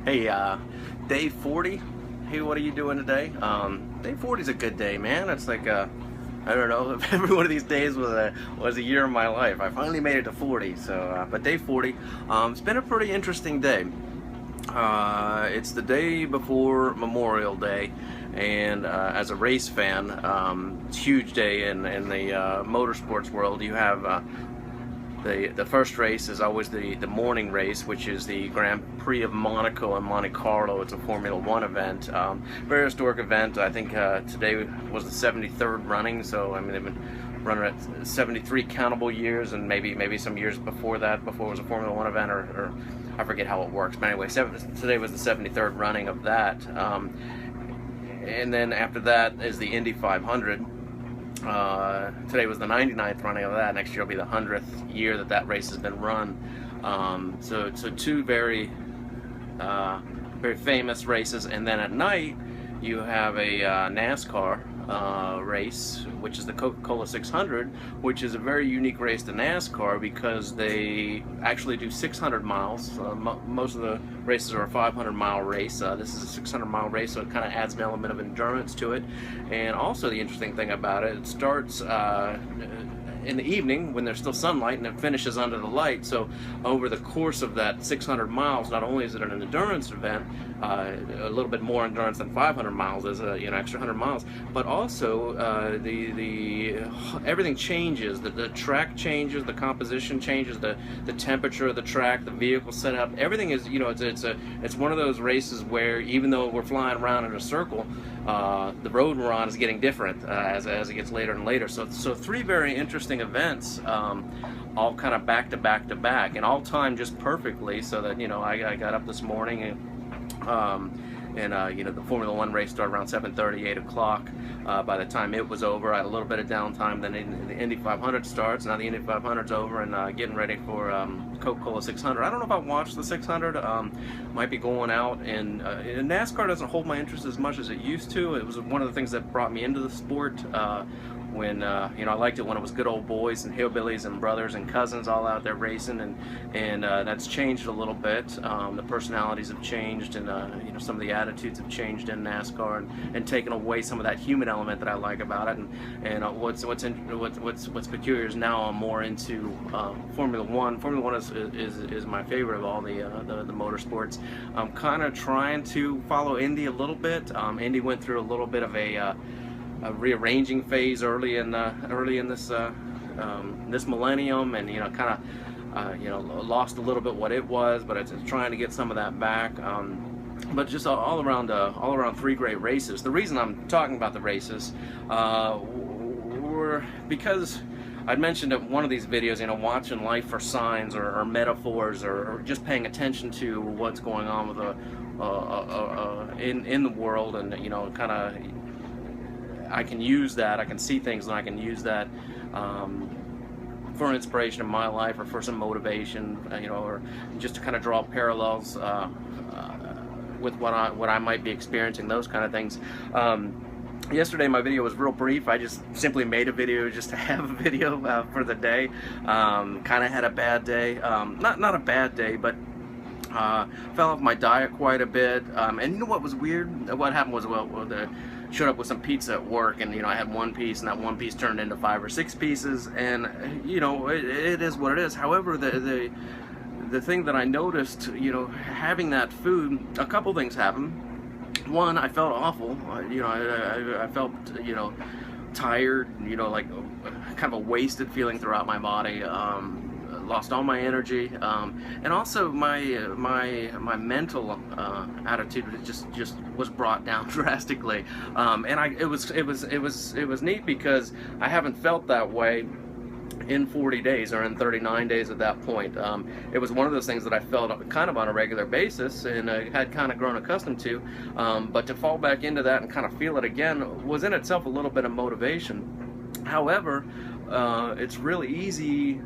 Hey, day 40. Hey, what are you doing today? Day 40 is a good day, man. It's like I don't know. Every one of these days was a year of my life. I finally made it to 40. So, but day 40. It's been a pretty interesting day. It's the day before Memorial Day, and as a race fan, it's a huge day in the motorsports world. You have the first race is always the morning race, which is the Grand Prix of Monaco and Monte Carlo. It's a Formula One event, very historic event. I think today was the 73rd running, so I mean they've been running at 73 countable years, and maybe some years before that, before it was a Formula One event, or I forget how it works. But anyway, today was the 73rd running of that, and then after that is the Indy 500. Today was the 99th running of that. Next year will be the 100th year that race has been run. So two very famous races, and then at night you have a NASCAR race, which is the Coca-Cola 600, which is a very unique race to NASCAR because they actually do 600 miles. Most of the races are a 500-mile race. This is a 600-mile race, so it kind of adds an element of endurance to it. And also the interesting thing about it, it starts in the evening when there's still sunlight, and it finishes under the light. So over the course of that 600 miles, not only is it an endurance event, a little bit more endurance than 500 miles is extra 100 miles, but also everything changes. The track changes, the composition changes, the temperature of the track, the vehicle setup, everything is, it's one of those races where even though we're flying around in a circle, the road we're on is getting different as it gets later and later. So three very interesting events, all kind of back to back to back, and all timed just perfectly. So that I got up this morning and the Formula One race started around 7:30, 8 o'clock. By the time it was over, I had a little bit of downtime. Then the Indy 500 starts. Now the Indy 500's over, and getting ready for Coca-Cola 600. I don't know if I watched the 600. Might be going out, and NASCAR doesn't hold my interest as much as it used to. It was one of the things that brought me into the sport. When I liked it when it was good old boys and hillbillies and brothers and cousins all out there racing, and that's changed a little bit. The personalities have changed, and some of the attitudes have changed in NASCAR, and taken away some of that human element that I like about it. And what's peculiar is now I'm more into Formula One. Formula One is my favorite of all the motorsports. I'm kind of trying to follow Indy a little bit. Indy went through a little bit of a rearranging phase early in this this millennium, and kind of lost a little bit what it was, but it's trying to get some of that back. But just all around three great races. The reason I'm talking about the races were because I'd mentioned at one of these videos, watching life for signs or metaphors, or just paying attention to what's going on with in the world, and kind of I can use that. I can see things, and I can use that for inspiration in my life, or for some motivation, or just to kind of draw parallels with what I might be experiencing, those kind of things. Yesterday my video was real brief. I just simply made a video just to have a video for the day. Kind of had a bad day. Not a bad day, but fell off my diet quite a bit. And you know what was weird? What happened was, showed up with some pizza at work, and I had one piece, and that one piece turned into 5 or 6 pieces, and it is what it is. However, the thing that I noticed, having that food, a couple things happened. One, I felt awful. I felt tired, like kind of a wasted feeling throughout my body. Lost all my energy, and also my mental attitude just was brought down drastically. And it was neat because I haven't felt that way in 40 days or in 39 days at that point. It was one of those things that I felt kind of on a regular basis, and I had kind of grown accustomed to, but to fall back into that and kind of feel it again was in itself a little bit of motivation. However, it's really easy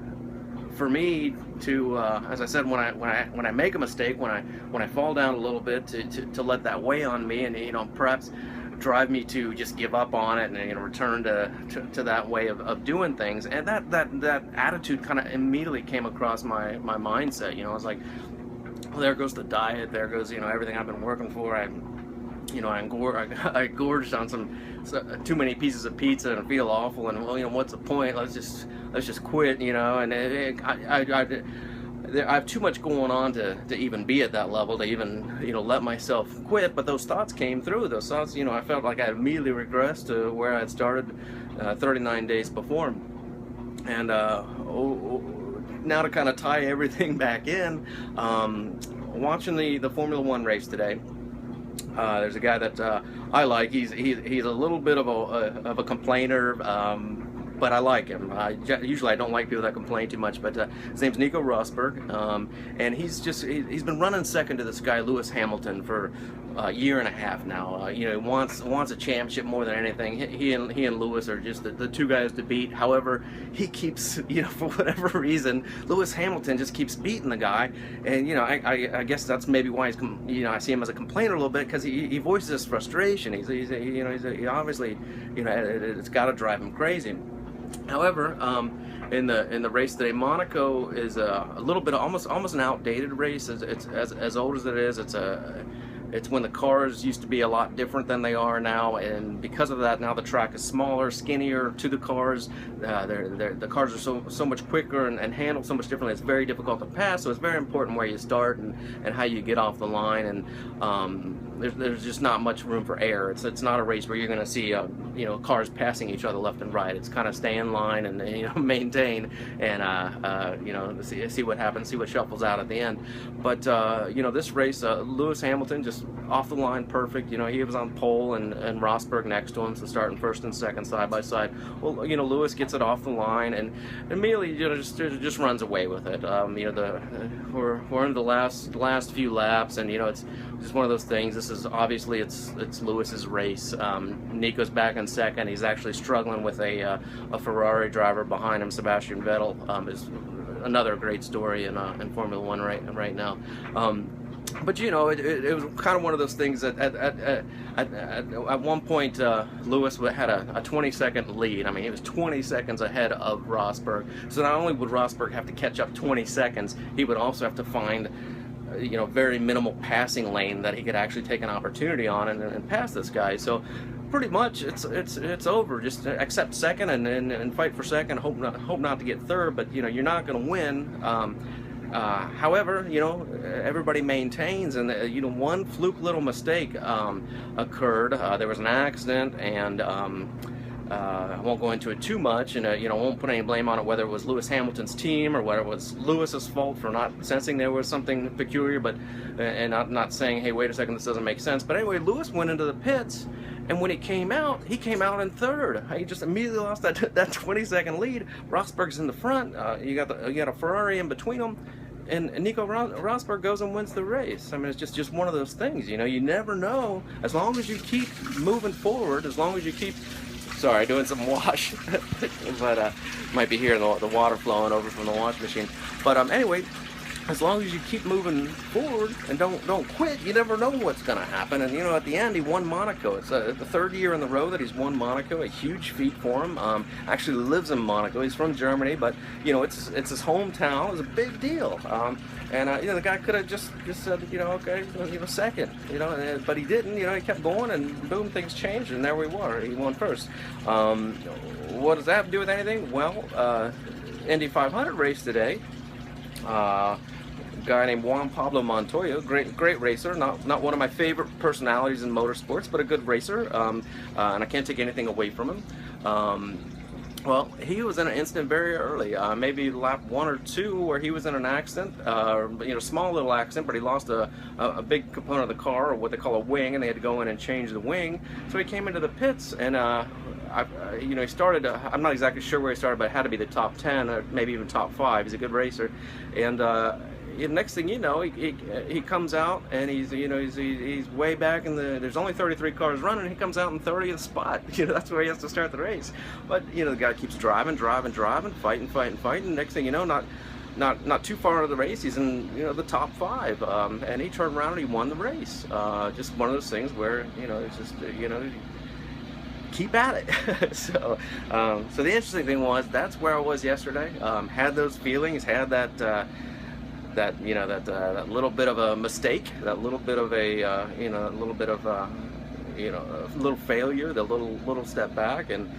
for me to, as I said, when I make a mistake, when I fall down a little bit, to let that weigh on me, and perhaps drive me to just give up on it, and return to that way of doing things. And that attitude kind of immediately came across my mindset. I was like, Well, there goes the diet. There goes, everything I've been working for. I gorged on too many pieces of pizza and feel awful. And well, what's the point? Let's just quit. And I have too much going on to even be at that level to even let myself quit. But those thoughts came through. Those thoughts, I felt like I immediately regressed to where I'd started 39 days before. And now to kind of tie everything back in, watching the Formula One race today. There's a guy that I like. He's a little bit of a complainer, but I like him. Usually I don't like people that complain too much, but his name's Nico Rosberg, and he's been running second to this guy Lewis Hamilton for a year and a half now. He wants a championship more than anything. He and Lewis are just the two guys to beat. However, he keeps, for whatever reason, Lewis Hamilton just keeps beating the guy, and I guess that's maybe why he's I see him as a complainer a little bit, because he voices his frustration. He obviously, it's got to drive him crazy. However, in the race today, Monaco is a little bit almost an outdated race. It's as old as it is. It's when the cars used to be a lot different than they are now, and because of that, now the track is smaller, skinnier to the cars. The cars are so much quicker and handled so much differently. It's very difficult to pass, so it's very important where you start and how you get off the line. And there's just not much room for error. It's not a race where you're going to see cars passing each other left and right. It's kind of stay in line and maintain and see what happens, see what shuffles out at the end. But this race, Lewis Hamilton just off the line perfect. He was on pole and Rosberg next to him, so starting first and second side by side. Well, Lewis gets it off the line and immediately just runs away with it. We're in the last few laps, and it's just one of those things. This is obviously it's Lewis's race. Nico's back in second. He's actually struggling with a Ferrari driver behind him. Sebastian Vettel is another great story in Formula One right now. But it was kind of one of those things that at one point Lewis had a 20-second lead. I mean, he was 20 seconds ahead of Rosberg. So not only would Rosberg have to catch up 20 seconds, he would also have to find very minimal passing lane that he could actually take an opportunity on and pass this guy. So pretty much it's over. Just accept second and fight for second. Hope not to get third, but you're not going to win. However, everybody maintains, and one fluke little mistake occurred. There was an accident, and I won't go into it too much, and I won't put any blame on it, whether it was Lewis Hamilton's team or whether it was Lewis's fault for not sensing there was something peculiar, but and not saying, hey, wait a second, this doesn't make sense. But anyway, Lewis went into the pits, and when he came out in third. He just immediately lost that 20-second lead. Rosberg's in the front. You got a Ferrari in between them. And Nico Rosberg goes and wins the race. I mean, it's just one of those things, you never know. As long as you keep moving forward, as long as you keep, sorry, doing some wash, but might be hearing the water flowing over from the wash machine. But anyway, as long as you keep moving forward and don't quit, you never know what's going to happen. And at the end, he won Monaco. It's the third year in the row that he's won Monaco. A huge feat for him. Actually lives in Monaco. He's from Germany, but it's his hometown. It's a big deal. And the guy could have just said, okay, second, but he didn't. He kept going, and boom, things changed, and there we were. He won first. What does that have to do with anything? Well, Indy 500 race today. Guy named Juan Pablo Montoya, great racer, not one of my favorite personalities in motorsports, but a good racer, and I can't take anything away from him. Well, he was in an incident very early, maybe lap 1 or 2, where he was in an accident, small little accident, but he lost a big component of the car, or what they call a wing, and they had to go in and change the wing. So he came into the pits, and he started. I'm not exactly sure where he started, but it had to be the top 10, or maybe even top 5. He's a good racer, and next thing you know, he comes out, and he's way back in the. There's only 33 cars running. He comes out in 30th spot. That's where he has to start the race. But the guy keeps driving, fighting. Next thing you know, not too far into the race, he's in the top 5, and he turned around and he won the race. Just one of those things where it's just keep at it. So the interesting thing was that's where I was yesterday. Had those feelings, had that that that little bit of a mistake, that little bit of a a little bit of a little failure, the little step back, and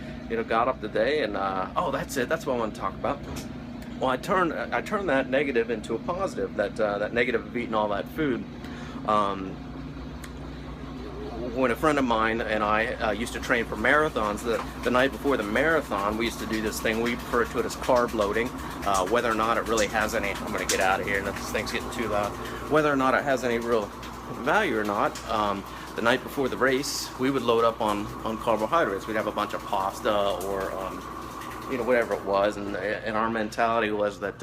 got up today, and oh, that's it. That's what I want to talk about. Well, I turned that negative into a positive. That negative of eating all that food. When a friend of mine and I used to train for marathons, the night before the marathon, we used to do this thing. We refer to it as carb loading. Whether or not it really has any, I'm going to get out of here, and this thing's getting too loud. Whether or not it has any real value or not, the night before the race, we would load up on carbohydrates. We'd have a bunch of pasta or whatever it was, and our mentality was that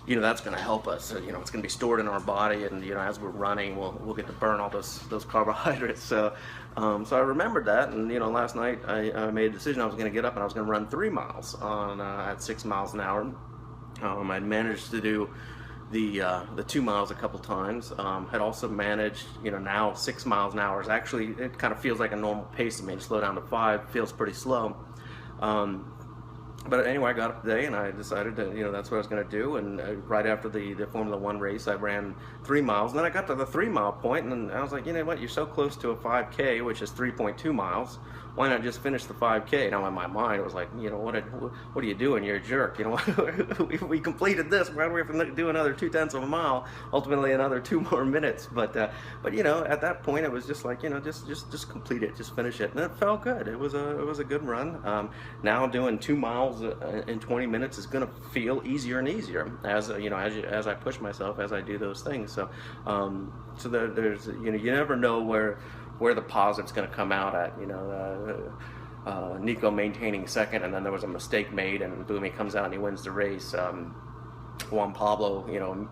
that's going to help us. It's going to be stored in our body, and as we're running, we'll get to burn all those carbohydrates. So I remembered that, and last night I made a decision. I was going to get up and I was going to run 3 miles at 6 miles an hour. I'd managed to do the 2 miles a couple times. Had also managed, now 6 miles an hour is actually, it kind of feels like a normal pace to me. To slow down to 5 feels pretty slow. But anyway, I got up today and I decided that that's what I was going to do. And right after the Formula One race, I ran 3 miles. And then I got to the 3 mile point, and I was like, you know what? You're so close to a 5K, which is 3.2 miles. Why not just finish the 5K? Now in my mind, it was like, what are you doing? You're a jerk. We completed this. Why do we have to do another 0.2 of a mile? Ultimately, another 2 more minutes. But at that point, it was just like, just complete it, just finish it, and it felt good. It was a good run. Now doing 2 miles in 20 minutes is going to feel easier and easier as I push myself, as I do those things. So there's you never know where the positive's going to come out at. Nico maintaining second, and then there was a mistake made, and boom, he comes out and he wins the race. Juan Pablo,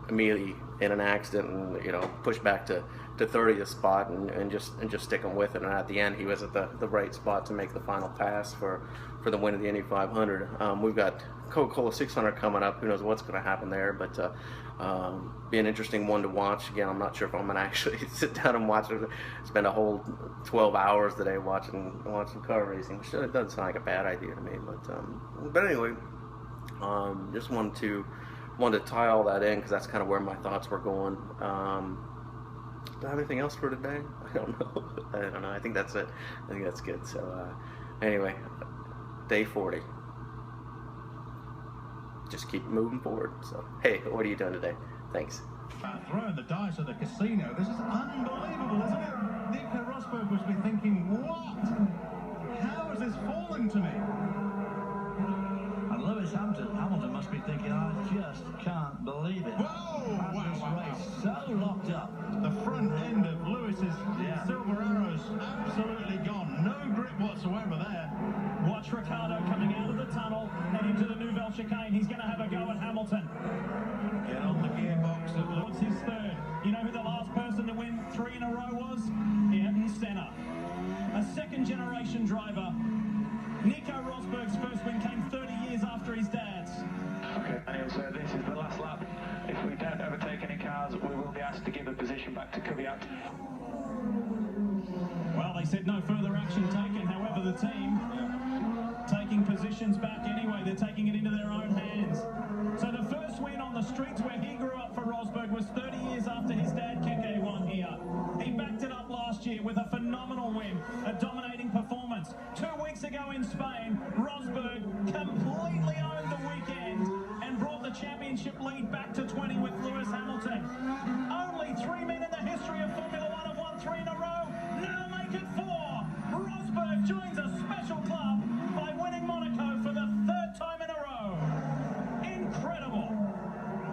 immediately in an accident, and pushed back to 30th spot, and just sticking with it. And at the end, he was at the right spot to make the final pass for the win of the Indy 500. We've got Coca-Cola 600 coming up. Who knows what's going to happen there, but be an interesting one to watch. Again, I'm not sure if I'm going to actually sit down and watch it. Spend a whole 12 hours today watching car racing, which doesn't sound like a bad idea to me. But anyway, just wanted to tie all that in, because that's kind of where my thoughts were going. Do I have anything else for today? I don't know. I think that's it. I think that's good. So anyway, day 40. Just keep moving forward. So hey, what are you doing today? Thanks. Throwing the dice at the casino. This is unbelievable, isn't it? Nico Rosberg must be thinking, what? How has this fallen to me? And Lewis Hamilton must be thinking, I just can't believe it. Whoa! Wow, this race so locked up. The front end of Lewis's Silver Arrows absolutely gone. No grip whatsoever there. Watch Ricciardo coming out of the tunnel, heading to the Nouvelle chicane. He's going to have a go at Hamilton. Get on the gearbox of Lewis. What's his third? You know who the last person to win 3 in a row was? Ayrton Senna. A second-generation driver. Nico Rosberg's first win came 30 years after his dad's. Okay, Daniel, so this is the last lap. If we don't overtake any cars, we will be asked to give the position back to Kvyat. Well, they said no further action taken. However, the team taking positions back anyway. They're taking it into their own hands. So the first win on the streets where he grew up for Rosberg was 30 years after his dad Keke won here. He backed it up last year with a phenomenal win, a dominating performance. 2 weeks ago in Spain, Rosberg completely owned the weekend and brought the championship lead back to 20 with Lewis Hamilton. Only 3 men in the history of Formula One have won 3 in a row. Now make it 4. Rosberg joins a special club by winning Monaco for the 3rd time in a row. Incredible.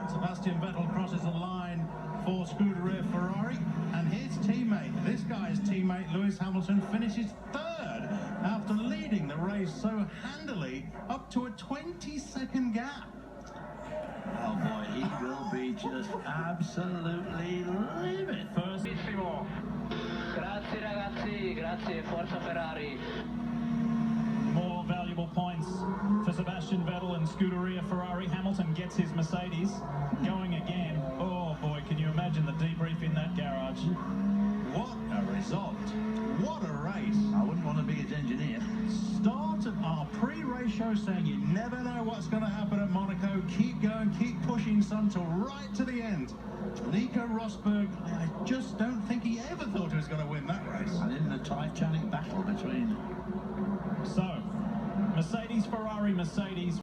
Sebastian Vettel crosses the line for Scuderia Ferrari, and his teammate, this guy's teammate, Lewis Hamilton, finishes 3rd after leading the race so handily up to a 20-second gap. Oh boy, he will be just absolutely livid. First, Grazie ragazzi, grazie, Forza Ferrari. more valuable points for Sebastian Vettel and Scuderia Ferrari. Hamilton gets his Mercedes going again. Oh boy, can you imagine the debrief in that garage? What a result. What a race. I wouldn't want to be his engineer. start of our pre-race show saying you never know what's going to happen at Monaco. Keep going, keep pushing, son, till right to the end. Nico Rosberg, I just don't think he ever thought he was going to win that race. And in the Titanic battle between So, Mercedes, Ferrari, Mercedes.